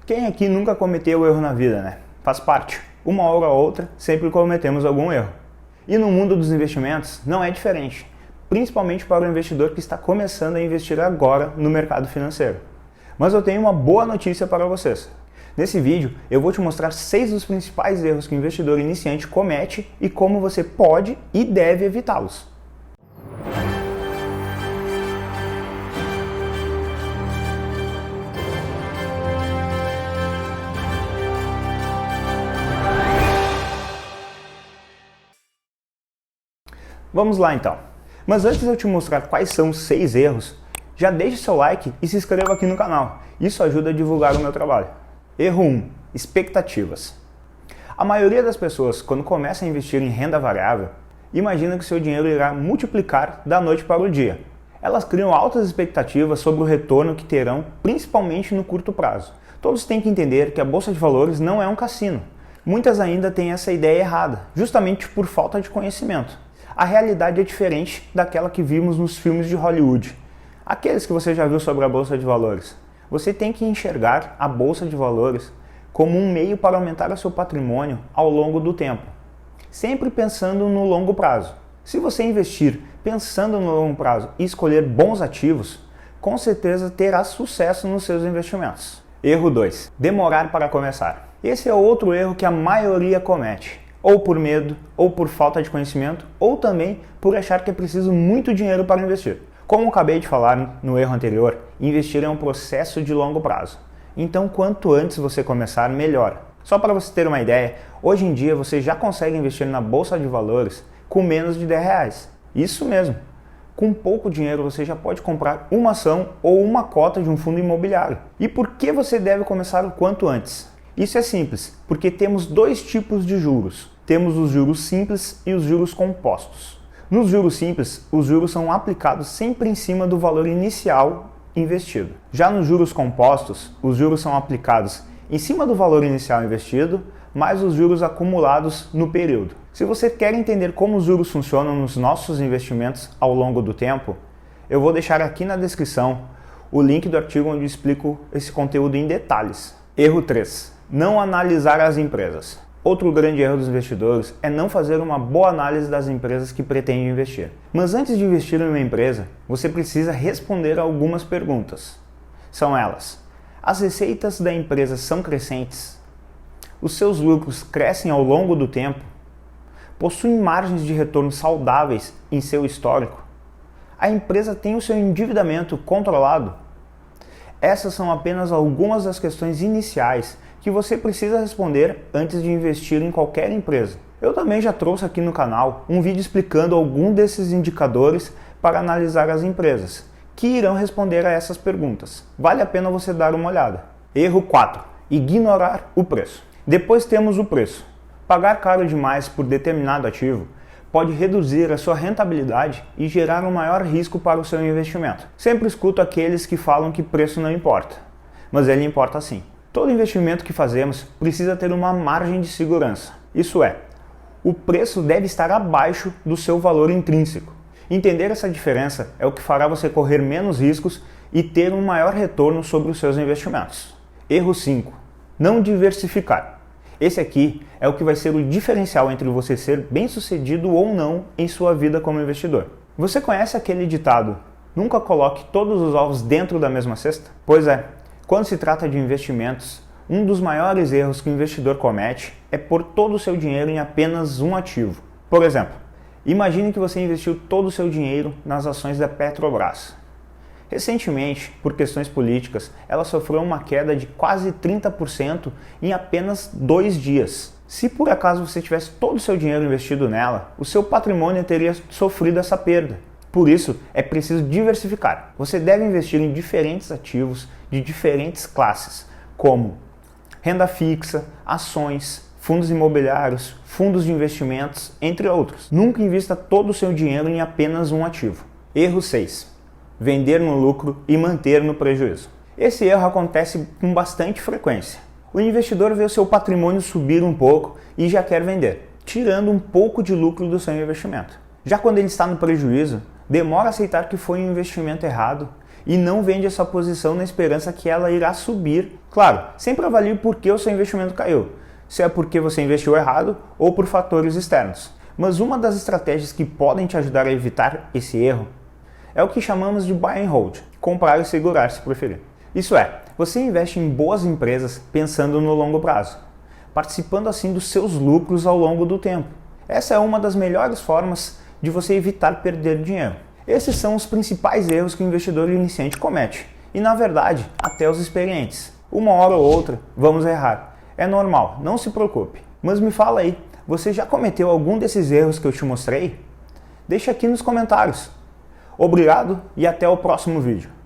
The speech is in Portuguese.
Quem aqui nunca cometeu erro na vida, né? Faz parte. Uma hora ou outra, sempre cometemos algum erro. E no mundo dos investimentos não é diferente, principalmente para o investidor que está começando a investir agora no mercado financeiro. Mas eu tenho uma boa notícia para vocês. Nesse vídeo eu vou te mostrar 6 dos principais erros que o investidor iniciante comete e como você pode e deve evitá-los. Vamos lá então. Mas antes de eu te mostrar quais são os 6 erros, já deixe seu like e se inscreva aqui no canal. Isso ajuda a divulgar o meu trabalho. Erro 1. Expectativas. A maioria das pessoas, quando começa a investir em renda variável, imagina que seu dinheiro irá multiplicar da noite para o dia. Elas criam altas expectativas sobre o retorno que terão, principalmente no curto prazo. Todos têm que entender que a Bolsa de Valores não é um cassino. Muitas ainda têm essa ideia errada, justamente por falta de conhecimento. A realidade é diferente daquela que vimos nos filmes de Hollywood. Aqueles que você já viu sobre a Bolsa de Valores. Você tem que enxergar a Bolsa de Valores como um meio para aumentar o seu patrimônio ao longo do tempo, sempre pensando no longo prazo. Se você investir pensando no longo prazo e escolher bons ativos, com certeza terá sucesso nos seus investimentos. Erro 2. Demorar para começar. Esse é outro erro que a maioria comete. Ou por medo, ou por falta de conhecimento, ou também por achar que é preciso muito dinheiro para investir. Como acabei de falar no erro anterior, investir é um processo de longo prazo. Então, quanto antes você começar, melhor. Só para você ter uma ideia, hoje em dia você já consegue investir na Bolsa de Valores com menos de R$10. Isso mesmo. Com pouco dinheiro você já pode comprar uma ação ou uma cota de um fundo imobiliário. E por que você deve começar o quanto antes? Isso é simples, porque temos 2 tipos de juros. Temos os juros simples e os juros compostos. Nos juros simples, os juros são aplicados sempre em cima do valor inicial investido. Já nos juros compostos, os juros são aplicados em cima do valor inicial investido, mais os juros acumulados no período. Se você quer entender como os juros funcionam nos nossos investimentos ao longo do tempo, eu vou deixar aqui na descrição o link do artigo onde eu explico esse conteúdo em detalhes. Erro 3. Não analisar as empresas. Outro grande erro dos investidores é não fazer uma boa análise das empresas que pretendem investir. Mas antes de investir em uma empresa, você precisa responder a algumas perguntas. São elas: as receitas da empresa são crescentes? Os seus lucros crescem ao longo do tempo? Possuem margens de retorno saudáveis em seu histórico? A empresa tem o seu endividamento controlado? Essas são apenas algumas das questões iniciais que você precisa responder antes de investir em qualquer empresa. Eu também já trouxe aqui no canal um vídeo explicando algum desses indicadores para analisar as empresas, que irão responder a essas perguntas. Vale a pena você dar uma olhada. Erro 4. Ignorar o preço. Depois temos o preço. Pagar caro demais por determinado ativo pode reduzir a sua rentabilidade e gerar um maior risco para o seu investimento. Sempre escuto aqueles que falam que preço não importa, mas ele importa sim. Todo investimento que fazemos precisa ter uma margem de segurança. Isso é, o preço deve estar abaixo do seu valor intrínseco. Entender essa diferença é o que fará você correr menos riscos e ter um maior retorno sobre os seus investimentos. Erro 5. Não diversificar. Esse aqui é o que vai ser o diferencial entre você ser bem-sucedido ou não em sua vida como investidor. Você conhece aquele ditado: nunca coloque todos os ovos dentro da mesma cesta? Pois é, quando se trata de investimentos, um dos maiores erros que o investidor comete é pôr todo o seu dinheiro em apenas um ativo. Por exemplo, imagine que você investiu todo o seu dinheiro nas ações da Petrobras. Recentemente, por questões políticas, ela sofreu uma queda de quase 30% em apenas 2 dias. Se por acaso você tivesse todo o seu dinheiro investido nela, o seu patrimônio teria sofrido essa perda. Por isso, é preciso diversificar. Você deve investir em diferentes ativos de diferentes classes, como renda fixa, ações, fundos imobiliários, fundos de investimentos, entre outros. Nunca invista todo o seu dinheiro em apenas um ativo. Erro 6. Vender no lucro e manter no prejuízo. Esse erro acontece com bastante frequência. O investidor vê o seu patrimônio subir um pouco e já quer vender, tirando um pouco de lucro do seu investimento. Já quando ele está no prejuízo, demora a aceitar que foi um investimento errado e não vende essa posição na esperança que ela irá subir. Claro, sempre avalie por que o seu investimento caiu, se é porque você investiu errado ou por fatores externos. Mas uma das estratégias que podem te ajudar a evitar esse erro é o que chamamos de buy and hold, comprar e segurar se preferir. Isso é, você investe em boas empresas pensando no longo prazo, participando assim dos seus lucros ao longo do tempo. Essa é uma das melhores formas de você evitar perder dinheiro. Esses são os principais erros que o investidor iniciante comete, e na verdade, até os experientes. Uma hora ou outra, vamos errar. É normal, não se preocupe. Mas me fala aí, você já cometeu algum desses erros que eu te mostrei? Deixa aqui nos comentários. Obrigado e até o próximo vídeo.